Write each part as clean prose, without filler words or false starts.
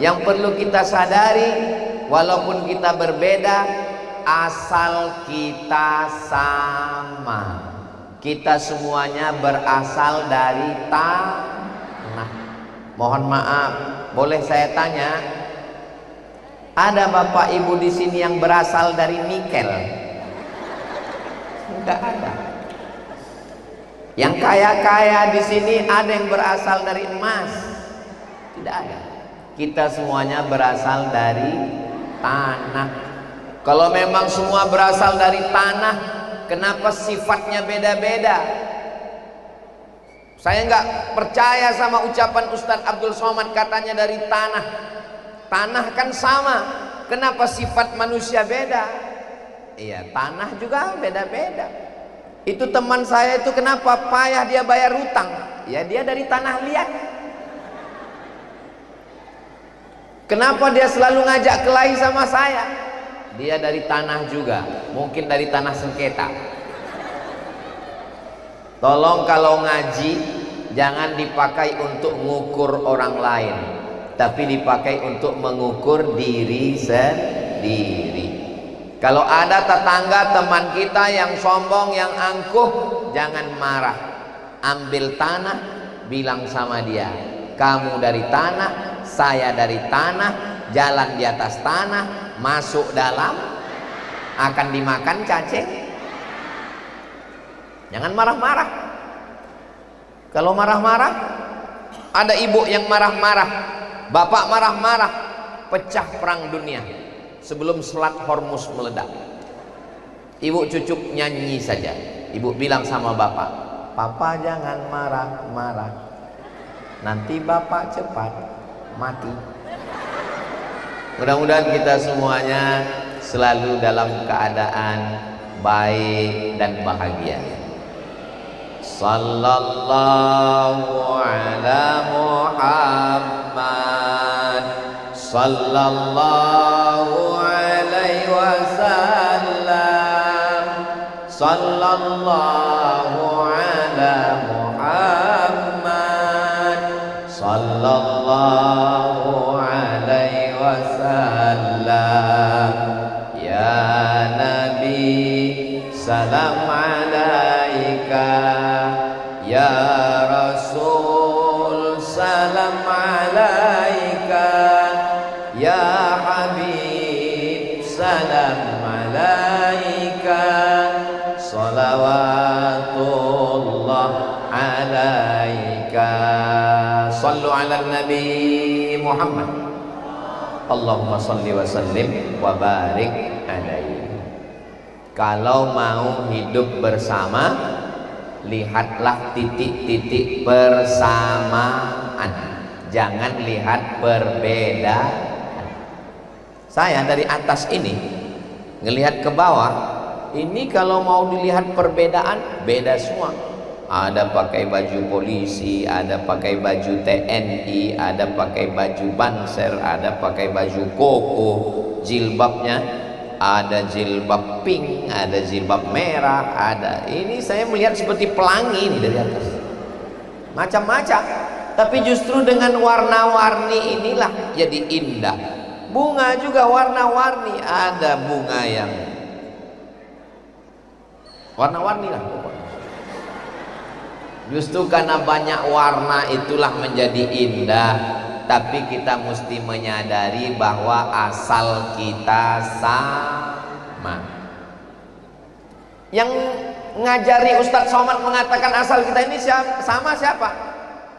Yang perlu kita sadari, walaupun kita berbeda, asal kita sama. Kita semuanya berasal dari tanah. Mohon maaf, boleh saya tanya, ada bapak ibu di sini yang berasal dari nikel? Enggak ada. Yang kaya-kaya di sini ada yang berasal dari emas? Tidak ada. Kita semuanya berasal dari tanah. Kalau memang semua berasal dari tanah, kenapa sifatnya beda-beda? Saya nggak percaya sama ucapan Ustadz Abdul Somad, katanya dari tanah. Tanah kan sama, kenapa sifat manusia beda? Iya, tanah juga beda-beda. Itu teman saya itu kenapa payah dia bayar hutang? Ya dia dari tanah liat. Kenapa dia selalu ngajak kelahi sama saya? Dia dari tanah juga, mungkin dari tanah sengketa. Tolong kalau ngaji jangan dipakai untuk mengukur orang lain, tapi dipakai untuk mengukur diri sendiri. Kalau ada tetangga teman kita yang sombong, yang angkuh, jangan marah. Ambil tanah, bilang sama dia, kamu dari tanah, saya dari tanah, jalan di atas tanah, masuk dalam, akan dimakan cacing. Jangan marah-marah. Kalau marah-marah, ada ibu yang marah-marah, bapak marah-marah, pecah perang dunia sebelum Selat Hormuz meledak. Ibu cucuk nyanyi saja. Ibu bilang sama bapak, papa jangan marah-marah, nanti bapak cepat mati. Mudah-mudahan kita semuanya selalu dalam keadaan baik dan bahagia. Sallallahu ala Muhammad, sallallahu alaihi wasallam, sallallahu ala Muhammad, sallallahu alaihi wasallam. Ya Nabi, salam alaika. Ya Rasul, salam alaika. Ya Habib, salam alaika. Salawatullah alaika. Sallu ala Nabi Muhammad. Allahumma salli wa sallim wa barik alaihi. Kalau mau hidup bersama, lihatlah titik-titik persamaan, jangan lihat perbedaan. Saya dari atas ini ngelihat ke bawah, ini kalau mau dilihat perbedaan, beda semua. Ada pakai baju polisi, ada pakai baju TNI, ada pakai baju Banser, ada pakai baju koko, jilbabnya ada jilbab pink, ada jilbab merah, ada ini. Saya melihat seperti pelangi ini dari atas, macam-macam. Tapi justru dengan warna-warni inilah jadi indah. Bunga juga warna-warni, ada bunga yang warna-warni lah. Justru karena banyak warna itulah menjadi indah. Tapi kita mesti menyadari bahwa asal kita sama. Yang ngajari Ustadz Somad mengatakan asal kita ini sama siapa?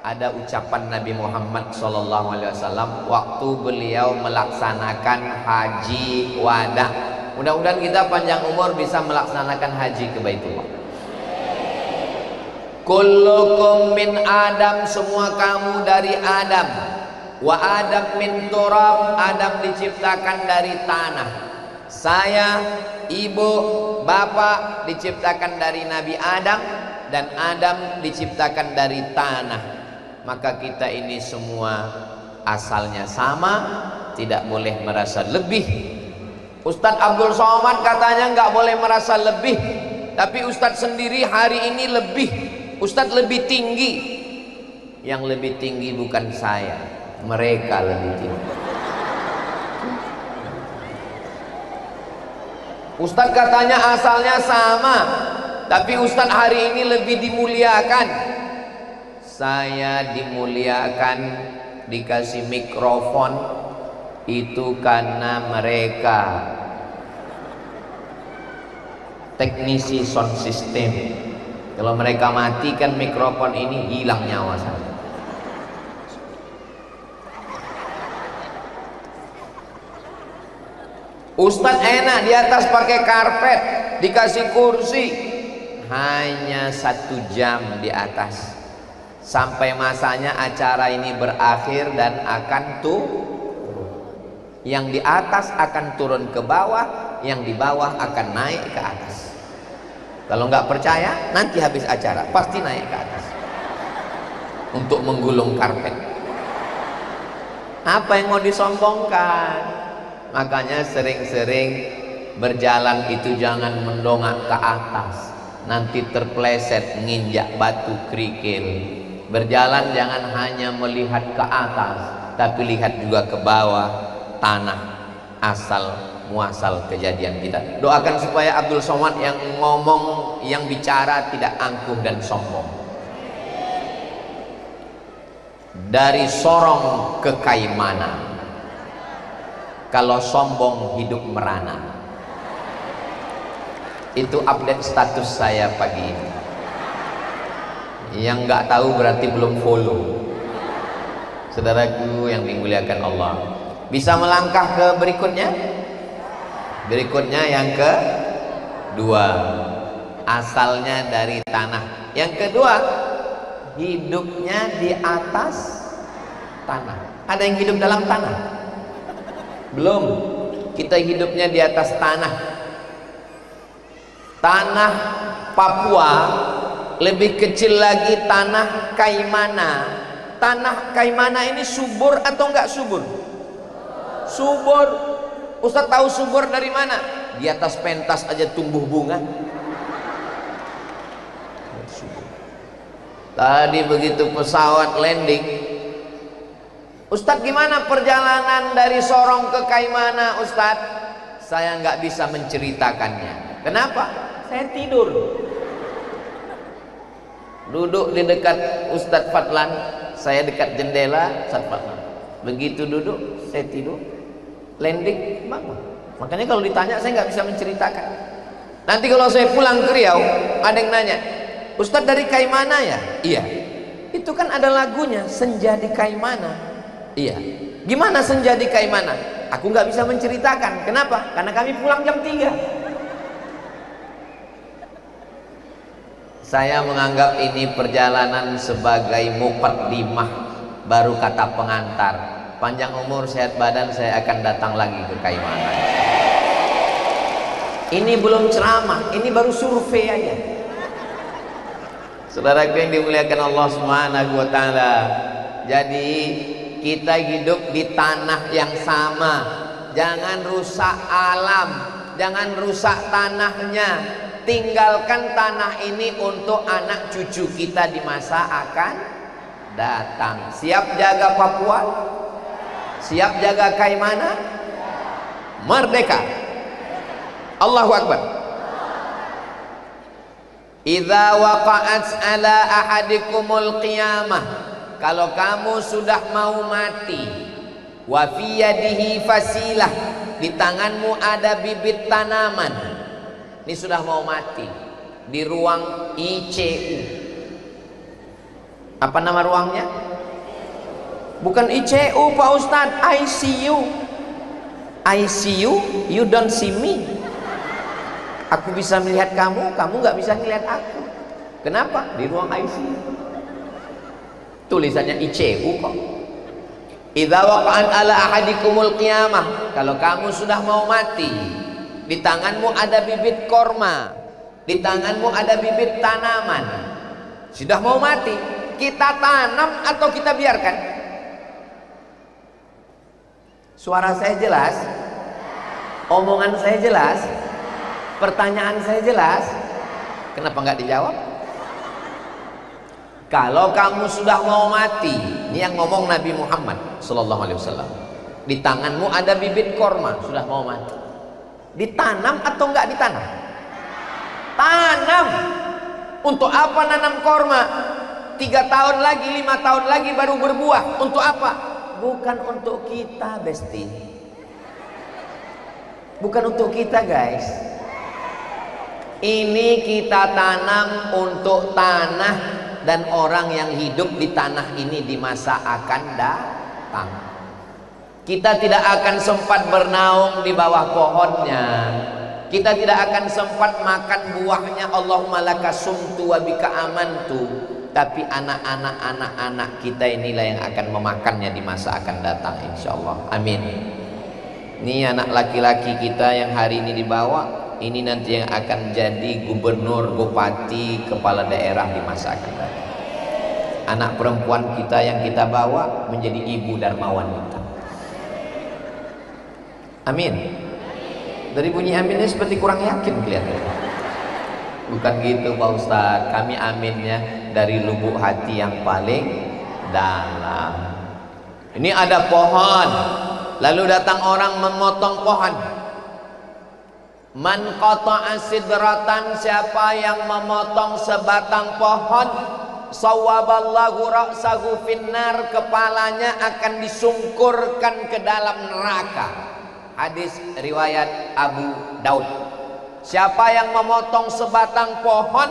Ada ucapan Nabi Muhammad SAW waktu beliau melaksanakan haji wada. Mudah-mudahan kita panjang umur bisa melaksanakan haji ke Baitullah. Kullukum min Adam, semua kamu dari Adam. Wa Adam min turab, Adam diciptakan dari tanah. Saya, ibu, bapak diciptakan dari Nabi Adam, dan Adam diciptakan dari tanah. Maka kita ini semua asalnya sama, tidak boleh merasa lebih. Ustadz Abdul Somad katanya nggak boleh merasa lebih, tapi Ustadz sendiri hari ini lebih. Ustadz lebih tinggi. Yang lebih tinggi bukan saya, mereka lebih tinggi. Ustadz katanya asalnya sama, tapi Ustadz hari ini lebih dimuliakan. Saya dimuliakan, dikasih mikrofon itu karena mereka teknisi sound system. Kalau mereka matikan mikrofon ini, hilang nyawa saya. Ustadz enak di atas pakai karpet, dikasih kursi, hanya 1 jam di atas, sampai masanya acara ini berakhir dan akan yang di atas akan turun ke bawah, yang di bawah akan naik ke atas. Kalau nggak percaya, nanti habis acara pasti naik ke atas untuk menggulung karpet. Apa yang mau disombongkan? Makanya sering-sering berjalan itu jangan mendongak ke atas, nanti terpleset nginjak batu kerikil. Berjalan jangan hanya melihat ke atas, tapi lihat juga ke bawah, tanah asal muasal kejadian kita. Doakan supaya Abdul Somad yang ngomong, yang bicara tidak angkuh dan sombong. Dari Sorong ke Kaimana, kalau sombong hidup merana. Itu update status saya pagi ini. Yang nggak tahu berarti belum follow. Saudaraku yang dimuliakan Allah, bisa melangkah ke berikutnya. Berikutnya yang kedua, asalnya dari tanah. Yang kedua, hidupnya di atas tanah. Ada yang hidup dalam tanah? Belum. Kita hidupnya di atas tanah. Tanah Papua, lebih kecil lagi tanah Kaimana. Tanah Kaimana ini subur atau enggak subur? Subur. Ustaz tahu subur dari mana? Di atas pentas aja tumbuh bunga. Tadi begitu pesawat landing, Ustadz gimana perjalanan dari Sorong ke Kaimana Ustadz? Saya nggak bisa menceritakannya. Kenapa? Saya tidur. Duduk di dekat Ustadz Fadlan, saya dekat jendela Ustadz Fadlan. Begitu duduk, saya tidur. Landing, bangun. Makanya kalau ditanya saya nggak bisa menceritakan. Nanti kalau saya pulang ke Riau, ada yang nanya, Ustadz dari Kaimana ya? Iya. Itu kan ada lagunya, Senja di Kaimana. Iya. Gimana senja di Kaimana? Aku nggak bisa menceritakan. Kenapa? Karena kami pulang jam 3. Saya menganggap ini perjalanan sebagai muqaddimah, baru kata pengantar. Panjang umur sehat badan, saya akan datang lagi ke Kaimana. Ini belum ceramah, ini baru survei aja. Saudaraku yang dimuliakan Allah Subhanahu wa taala. Jadi kita hidup di tanah yang sama. Jangan rusak alam, jangan rusak tanahnya. Tinggalkan tanah ini untuk anak cucu kita di masa akan datang. Siap jaga Papua? Siap jaga Kaimana? Merdeka. Allahu Akbar. Idza waqa'at ala ahadikumul qiyamah, kalau kamu sudah mau mati, wa fi yadihi fasilah, di tanganmu ada bibit tanaman, ini sudah mau mati, di ruang ICU. Apa nama ruangnya? Bukan ICU Pak Ustadz, ICU. ICU, you don't see me. Aku bisa melihat kamu, kamu nggak bisa melihat aku. Kenapa? Di ruang ICU. Tulisannya ICU kok. Idza waqa'an ala ahadikumul qiyamah, kalau kamu sudah mau mati, di tanganmu ada bibit korma, di tanganmu ada bibit tanaman, sudah mau mati, kita tanam atau kita biarkan? Suara saya jelas? Omongan saya jelas? Pertanyaan saya jelas? Kenapa nggak dijawab? Kalau kamu sudah mau mati, ini yang ngomong Nabi Muhammad Sallallahu Alaihi Wasallam, di tanganmu ada bibit korma, sudah mau mati. Ditanam atau enggak ditanam? Tanam. Untuk apa nanam korma? 3 tahun lagi, 5 tahun lagi baru berbuah. Untuk apa? Bukan untuk kita, Besti. Bukan untuk kita, guys. Ini kita tanam untuk tanah dan orang yang hidup di tanah ini di masa akan datang. Kita tidak akan sempat bernaung di bawah pohonnya. Kita tidak akan sempat makan buahnya. Allahumma laka sumtu wa bika amantu. Tapi anak-anak kita inilah yang akan memakannya di masa akan datang, insyaallah. Amin. Ini anak laki-laki kita yang hari ini dibawa, ini nanti yang akan jadi gubernur, bupati, kepala daerah di masa akan datang. Anak perempuan kita yang kita bawa menjadi ibu darmawan kita. Amin. Dari bunyi aminnya seperti kurang yakin kelihatannya. Bukan gitu Pak Ustadz. Kami aminnya dari lubuk hati yang paling dalam. Ini ada pohon, lalu datang orang memotong pohon. Man qata'a sidratan, siapa yang memotong sebatang pohon, sawaballahu ra'sahu finnar, kepalanya akan disungkurkan ke dalam neraka. Hadis riwayat Abu Daud. Siapa yang memotong sebatang pohon,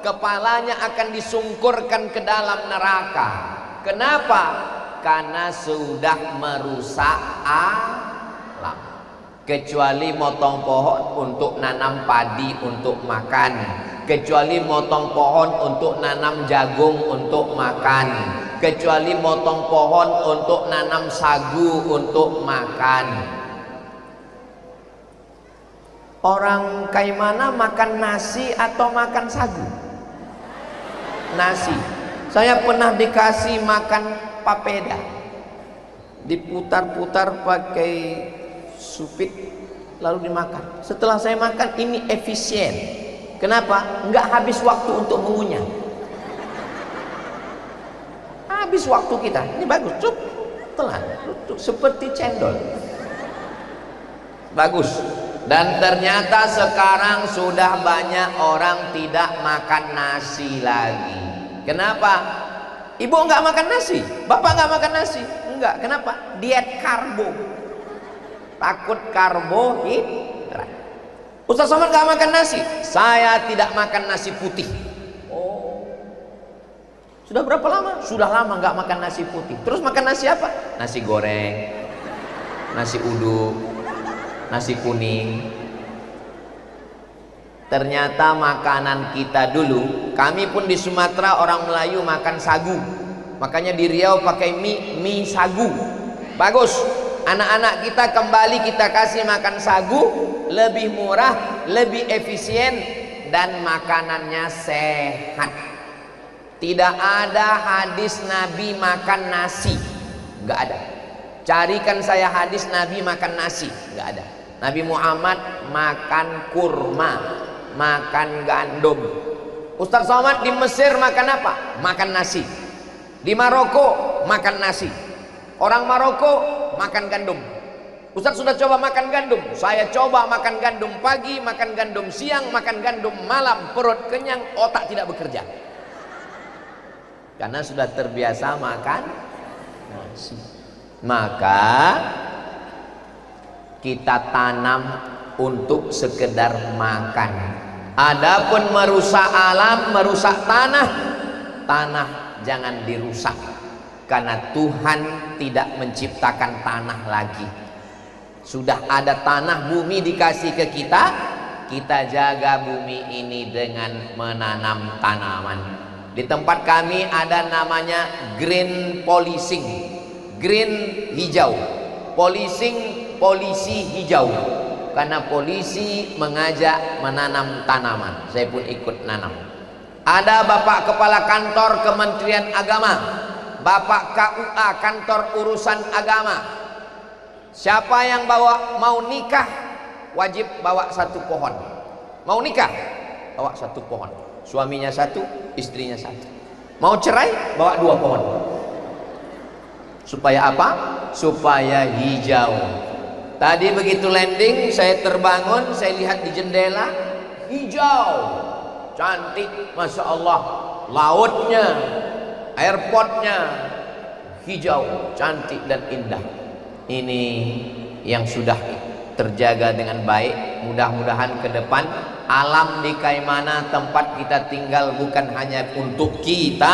kepalanya akan disungkurkan ke dalam neraka. Kenapa? Karena sudah merusak alam. Kecuali motong pohon untuk nanam padi untuk makan, kecuali motong pohon untuk nanam jagung untuk makan, kecuali motong pohon untuk nanam sagu untuk makan. Orang kayak mana makan nasi atau makan sagu? Nasi. Saya pernah dikasih makan papeda, diputar-putar pakai supit lalu dimakan. Setelah saya makan, ini efisien. Kenapa? Enggak habis waktu untuk mengunyah. Habis waktu kita. Ini bagus, cup, telan, seperti cendol. Bagus. Dan ternyata sekarang sudah banyak orang tidak makan nasi lagi. Kenapa? Ibu enggak makan nasi, bapak enggak makan nasi. Enggak, kenapa? Diet karbo. Takut karbohidrat. Ustaz Somad enggak makan nasi. Saya tidak makan nasi putih. Oh. Sudah berapa lama? Sudah lama enggak makan nasi putih. Terus makan nasi apa? Nasi goreng, nasi uduk, nasi kuning. Ternyata makanan kita dulu, kami pun di Sumatera orang Melayu makan sagu. Makanya di Riau pakai mie sagu. Bagus. Anak-anak kita kembali kita kasih makan sagu, lebih murah, lebih efisien, dan makanannya sehat. Tidak ada hadis Nabi makan nasi, nggak ada. Carikan saya hadis Nabi makan nasi, nggak ada. Nabi Muhammad makan kurma, makan gandum. Ustaz Somad di Mesir makan apa? Makan nasi. Di Maroko makan nasi. Orang Maroko makan gandum. Ustaz sudah coba makan gandum? Saya coba makan gandum pagi, makan gandum siang, makan gandum malam. Perut kenyang, otak tidak bekerja. Karena sudah terbiasa makan nasi. Maka kita tanam untuk sekedar makan. Adapun merusak alam, merusak tanah, tanah jangan dirusak. Karena Tuhan tidak menciptakan tanah lagi. Sudah ada tanah, bumi dikasih ke kita. Kita jaga bumi ini dengan menanam tanaman. Di tempat kami ada namanya green policing. Green hijau. Policing, polisi hijau. Karena polisi mengajak menanam tanaman. Saya pun ikut nanam. Ada Bapak Kepala Kantor Kementerian Agama, Bapak KUA, Kantor Urusan Agama. Siapa yang mau nikah wajib bawa satu pohon. Mau nikah bawa satu pohon. Suaminya satu, istrinya satu. Mau cerai bawa 2 pohon. Supaya apa? Supaya hijau. Tadi begitu landing, saya terbangun, saya lihat di jendela, hijau, cantik, Masya Allah. Lautnya, airportnya, hijau, cantik dan indah. Ini yang sudah terjaga dengan baik. Mudah-mudahan ke depan alam di Kaimana tempat kita tinggal bukan hanya untuk kita,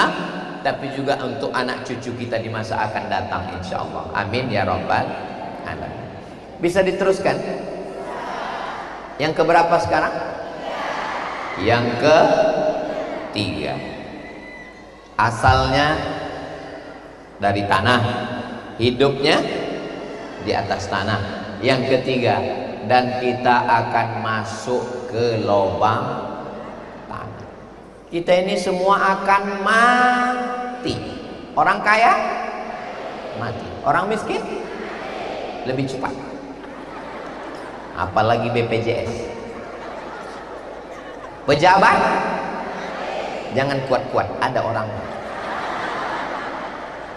tapi juga untuk anak cucu kita di masa akan datang, insya Allah. Amin ya Rabbal Alamin. Bisa diteruskan? Yang keberapa sekarang? Yang ketiga. Asalnya dari tanah, hidupnya di atas tanah. Yang ketiga, dan kita akan masuk ke lubang tanah. Kita ini semua akan mati. Orang kaya mati, orang miskin lebih cepat. Apalagi BPJS. Pejabat jangan kuat-kuat, ada orang.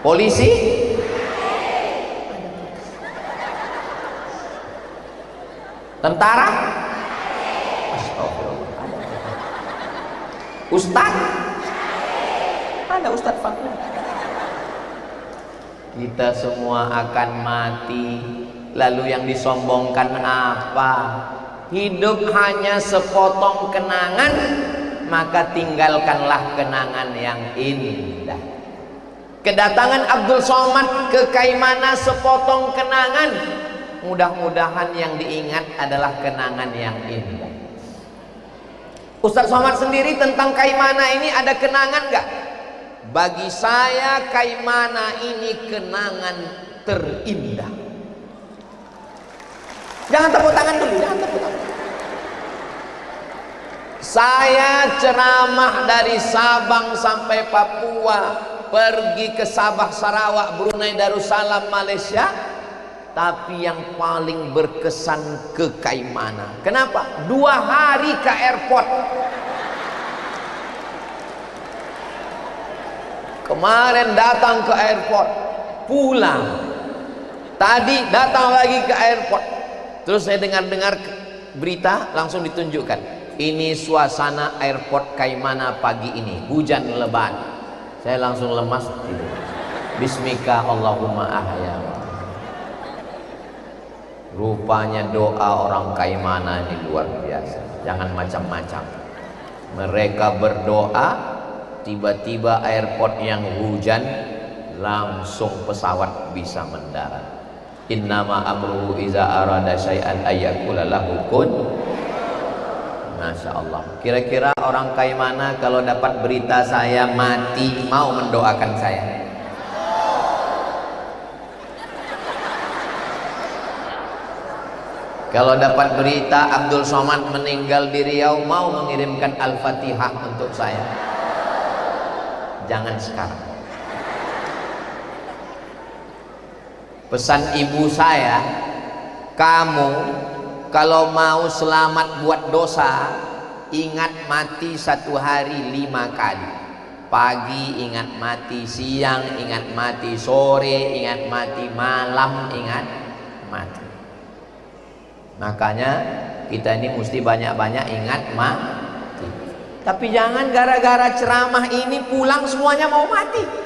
Polisi tentara, Ustaz ada Ustaz Fakir. Kita semua akan mati. Lalu yang disombongkan apa? Hidup hanya sepotong kenangan, maka tinggalkanlah kenangan yang indah. Kedatangan Abdul Somad ke Kaimana sepotong kenangan. Mudah-mudahan yang diingat adalah kenangan yang indah. Ustaz Somad sendiri tentang Kaimana ini ada kenangan nggak? Bagi saya Kaimana ini kenangan terindah. Jangan tepuk tangan dulu, jangan tepuk tangan. Saya ceramah dari Sabang sampai Papua, pergi ke Sabah, Sarawak, Brunei Darussalam, Malaysia, tapi yang paling berkesan ke Kaimana. Kenapa? 2 hari ke airport. Kemarin datang ke airport, pulang. Tadi datang lagi ke airport. Terus saya dengar-dengar berita, langsung ditunjukkan. Ini suasana airport Kaimana pagi ini, hujan lebat. Saya langsung lemas. Bismika Allahumma ahya. Rupanya doa orang Kaimana ini luar biasa. Jangan macam-macam. Mereka berdoa, tiba-tiba airport yang hujan, langsung pesawat bisa mendarat. Innama amruhu iza arada syai'an ayyakula lahu kun. Masya Allah. Kira-kira orang Kaimana kalau dapat berita saya mati, mau mendoakan saya? Kalau dapat berita Abdul Somad meninggal di Riau, mau mengirimkan Al-Fatihah untuk saya? Jangan sekarang. Pesan ibu saya, kamu kalau mau selamat buat dosa, ingat mati 1 hari 5 kali. Pagi ingat mati, siang ingat mati, sore ingat mati, malam ingat mati. Makanya kita ini mesti banyak-banyak ingat mati. Tapi jangan gara-gara ceramah ini pulang semuanya mau mati.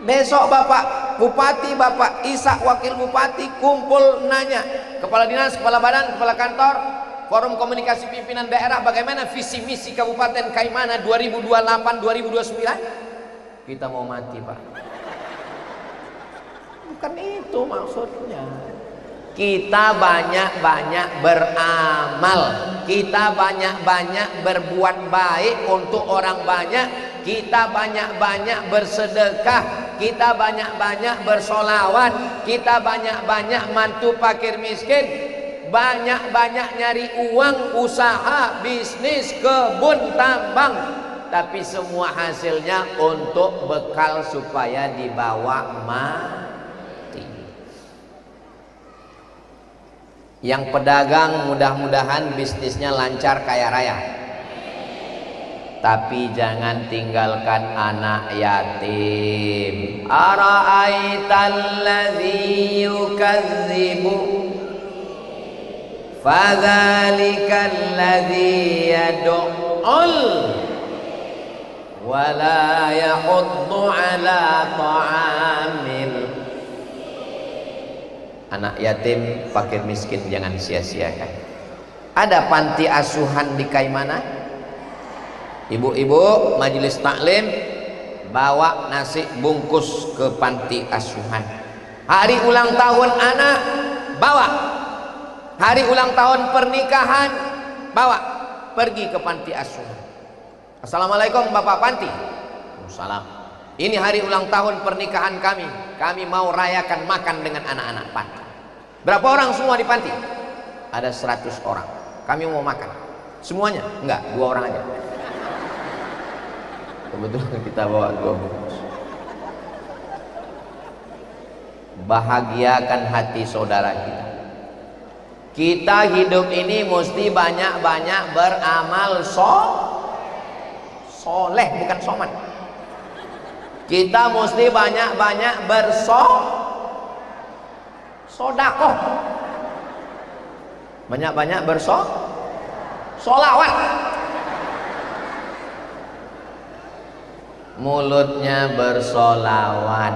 Besok Bapak Bupati, Bapak Ishak Wakil Bupati kumpul nanya, Kepala Dinas, Kepala Badan, Kepala Kantor, Forum Komunikasi Pimpinan Daerah, bagaimana visi misi Kabupaten Kaimana 2028-2029? Kita mau mati, Pak. Bukan itu maksudnya. Kita banyak-banyak beramal, kita banyak-banyak berbuat baik untuk orang banyak, kita banyak-banyak bersedekah, kita banyak-banyak bersolawat, kita banyak-banyak mantu fakir miskin, banyak-banyak nyari uang, usaha, bisnis, kebun, tambang, tapi semua hasilnya untuk bekal supaya dibawa mati. Yang pedagang mudah-mudahan bisnisnya lancar kaya raya. tapi jangan tinggalkan anak yatim. Ara'aital ladzi yukadzibu fadzalikal ladzi yad'ul wala yahuddu ala ta'amil. Anak yatim, fakir miskin jangan sia-siakan. Ada panti asuhan di Kaimana? Ibu-ibu majelis taklim bawa nasi bungkus ke panti asuhan. Hari ulang tahun anak bawa, hari ulang tahun pernikahan bawa, pergi ke panti asuhan. Assalamualaikum Bapak Panti. Waalaikumsalam. Ini hari ulang tahun pernikahan kami. Kami mau rayakan makan dengan anak-anak panti. Berapa orang semua di panti? Ada 100 orang. Kami mau makan. Semuanya? Enggak, 2 orang aja. Kebetulan kita bawa 2 bungkus. Bahagiakan hati saudara kita. Kita hidup ini mesti banyak-banyak beramal soleh, bukan soman. Kita mesti banyak-banyak bersodakoh, banyak-banyak solawat. Mulutnya bersolawat,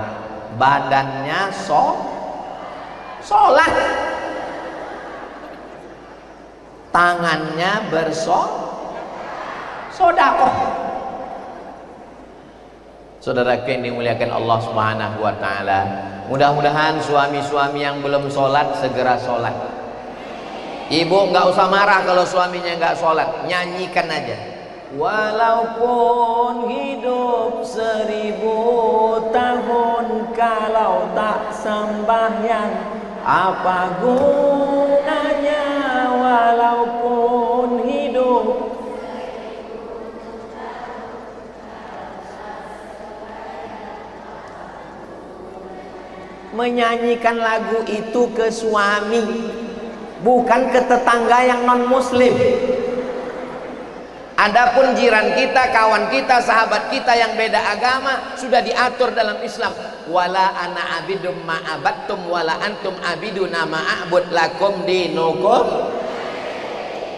badannya sholat, tangannya bersodakoh. Saudaraku yang dimuliakan Allah Subhanahu wa ta'ala, mudah-mudahan suami-suami yang belum sholat segera sholat. Ibu nggak usah marah kalau suaminya nggak sholat, nyanyikan aja. Walaupun hidup 1000 tahun, kalau tak sembahyang apa gunanya? Walaupun hidup menyanyikan lagu itu ke suami, bukan ke tetangga yang non muslim. Adapun jiran kita, kawan kita, sahabat kita yang beda agama sudah diatur dalam Islam. Wala ana abidum ma'abattum wala antum abiduna ma'abud lakum dinukum.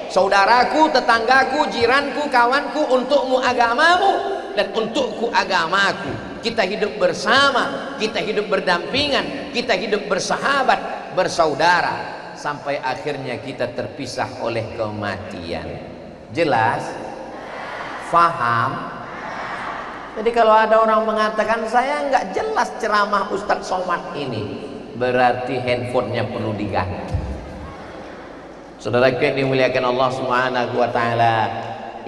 Saudaraku, tetanggaku, jiranku, kawanku, untukmu agamamu dan untukku agamaku. Kita hidup bersama, kita hidup berdampingan, kita hidup bersahabat, bersaudara sampai akhirnya kita terpisah oleh kematian. Jelas? Faham? Jadi kalau ada orang mengatakan saya nggak jelas ceramah Ustadz Somad ini, berarti handphonenya perlu diganti. Saudara yang dimuliakan Allah Subhanahu wa ta'ala,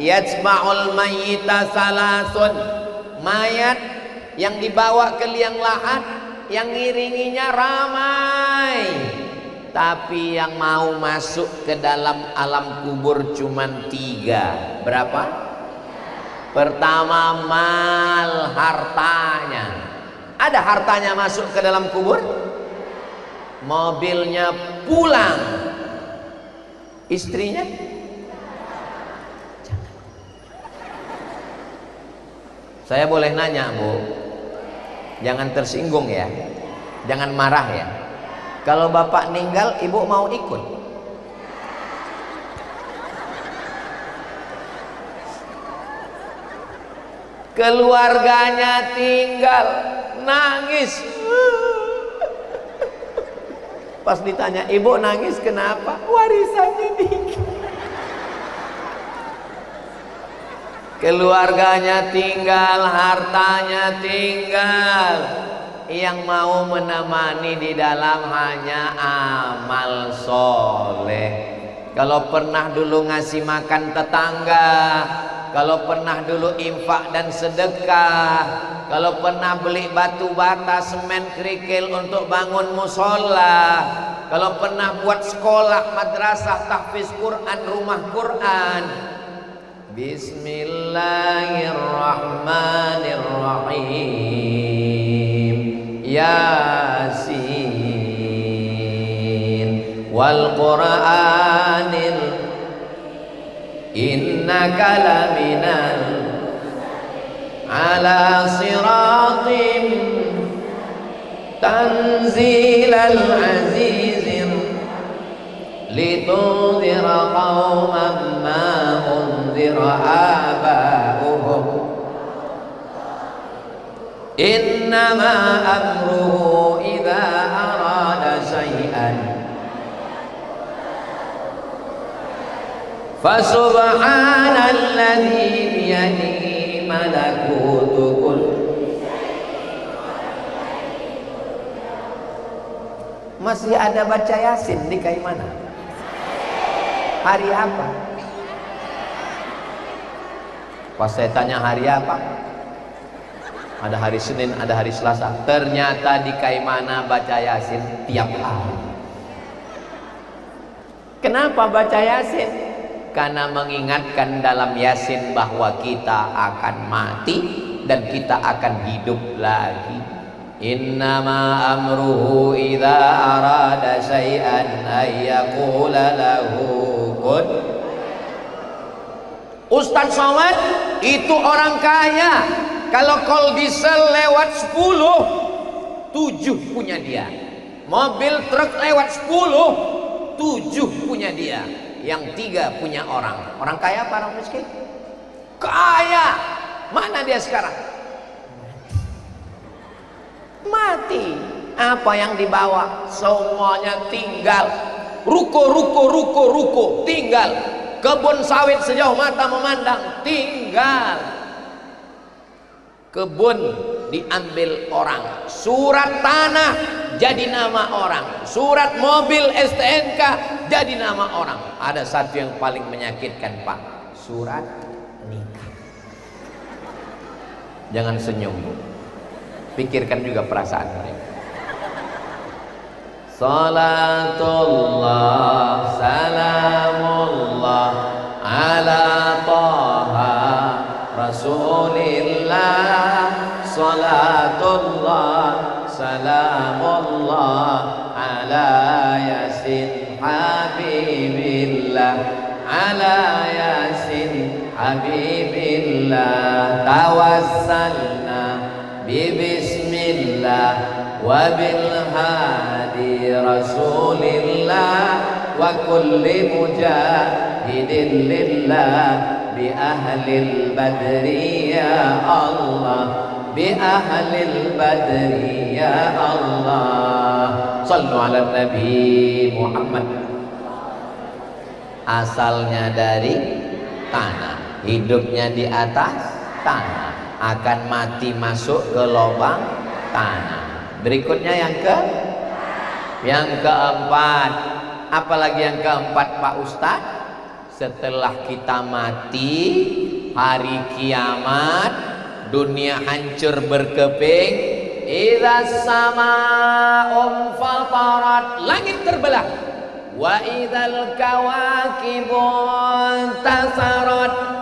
yajma'ul mayyita salasun, mayat yang dibawa ke liang lahat, yang ngiringinya ramai, tapi yang mau masuk ke dalam alam kubur cuman 3. Berapa? Pertama, mal, hartanya. Ada hartanya masuk ke dalam kubur, mobilnya pulang, istrinya jangan. Saya boleh nanya Bu, jangan tersinggung ya, jangan marah ya. Kalau bapak meninggal, ibu mau ikut? Keluarganya tinggal, nangis. Pas ditanya, ibu nangis kenapa? Warisannya dikit. Keluarganya tinggal, hartanya tinggal. Yang mau menemani di dalam hanya amal soleh. Kalau pernah dulu ngasih makan tetangga, kalau pernah dulu infak dan sedekah, kalau pernah beli batu bata, semen, kerikil untuk bangun musola, kalau pernah buat sekolah, madrasah, tahfiz Quran, rumah Quran. Bismillahirrahmanirrahim. Yasin wal Qur'anil innaka laminal ala siratim tanzilal azizin litunzira qauman ma unzira aba'uhum innama amruhu idza arada syai'an fasubhanalladzi biyadihi malakutu kulli. Masih ada baca Yasin di Kaimana? Hari apa? Pas saya tanya hari apa, ada hari Senin, ada hari Selasa. Ternyata di Kaimana baca Yasin tiap hari. Kenapa baca Yasin? Karena mengingatkan dalam Yasin bahwa kita akan mati dan kita akan hidup lagi. Innama amruhu idza arada syai'an ay yaqula lahu kun. Ustaz Somad itu orang kaya. Kalau call diesel lewat 10, 7 punya dia. Mobil truk lewat 10, 7 punya dia. Yang 3 punya orang. Orang kaya apa orang miskin? Kaya. Mana dia sekarang? Mati. Apa yang dibawa? Semuanya tinggal. Ruko tinggal. Kebun sawit sejauh mata memandang tinggal. Kebun diambil orang. Surat tanah jadi nama orang. Surat mobil STNK jadi nama orang. Ada satu yang paling menyakitkan, Pak. Surat nikah. Jangan senyum, Bu. Pikirkan juga perasaan mereka. Salatullah salamullah ala taha rasulillah. Salatullah salamullah ala yasin habibillah. Ala yasin habibillah. Tawassalna bismillah wa bil hadi rasulillah wa kulli mujahidin lillah bi ahlil badri ya Allah, bi ahlil badri ya Allah. Sallu ala Nabi Muhammad. Asalnya dari tanah, hidupnya di atas tanah, akan mati masuk ke lubang tanah. Berikutnya yang keempat. Apalagi yang keempat, Pak Ustadz? Setelah kita mati, hari kiamat, dunia hancur berkeping, idza sama'un fatarat, langit terbelah, wa idzal kawakibun tasarat,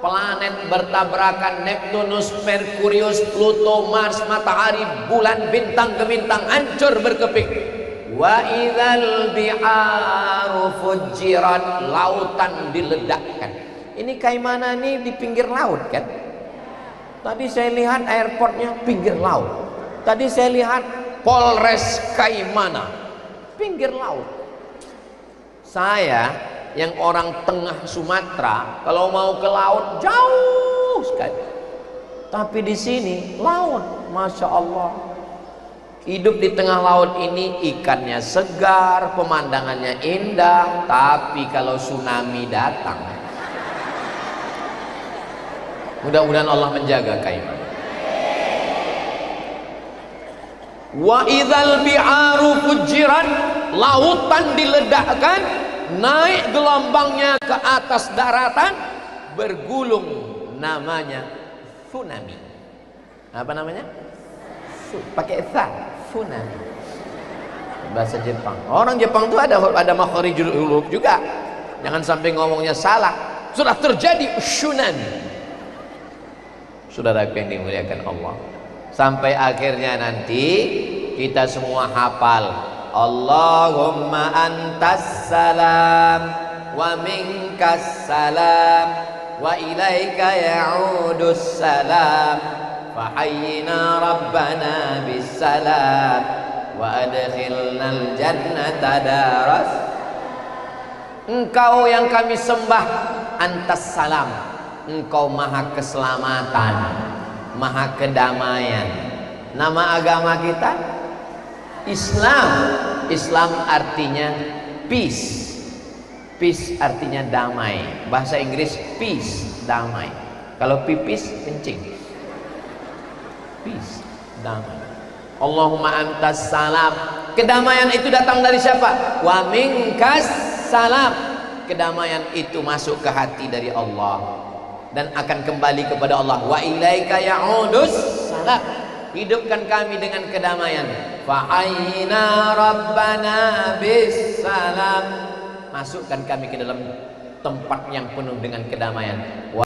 planet bertabrakan, Neptunus, Merkurius, Pluto, Mars, matahari, bulan, bintang ke bintang hancur berkeping. Wa idzal bi'aru fujirat, lautan diledakkan. Ini Kaimana nih di pinggir laut kan? Tadi saya lihat airportnya pinggir laut. Tadi saya lihat Polres Kaimana pinggir laut. Saya yang orang tengah Sumatera, kalau mau ke laut jauh sekali. Tapi di sini laut, masya Allah. Hidup di tengah laut ini, ikannya segar, pemandangannya indah. Tapi kalau tsunami datang, mudah-mudahan Allah menjaga Kaimana. Wa idzal bi'aru fujirat, lautan diledakkan, naik gelombangnya ke atas daratan, bergulung, namanya tsunami. Apa namanya? Pakai tha, tsunami. Bahasa Jepang. Orang Jepang itu ada makharijul huruf juga. Jangan sampai ngomongnya salah. Sudah terjadi tsunami. Saudara yang dimuliakan Allah. Sampai akhirnya nanti kita semua hafal Allahumma antas salam wa minkas salam wa ilaika ya'udus salam fahayyina rabbana bisalam wa adkhilnal jannata daras. Engkau yang kami sembah, antas salam, engkau maha keselamatan, maha kedamaian. Nama agama kita Islam. Islam artinya peace. Peace artinya damai. Bahasa Inggris peace, damai. Kalau pipis, kencing. Peace, damai. Allahumma antas salam. Kedamaian itu datang dari siapa? Wa minkas salam. Kedamaian itu masuk ke hati dari Allah dan akan kembali kepada Allah. Wa ilaika ya'udus salam. Hidupkan kami dengan kedamaian. Fa'ayna rabbana bis salam. Masukkan kami ke dalam tempat yang penuh dengan kedamaian.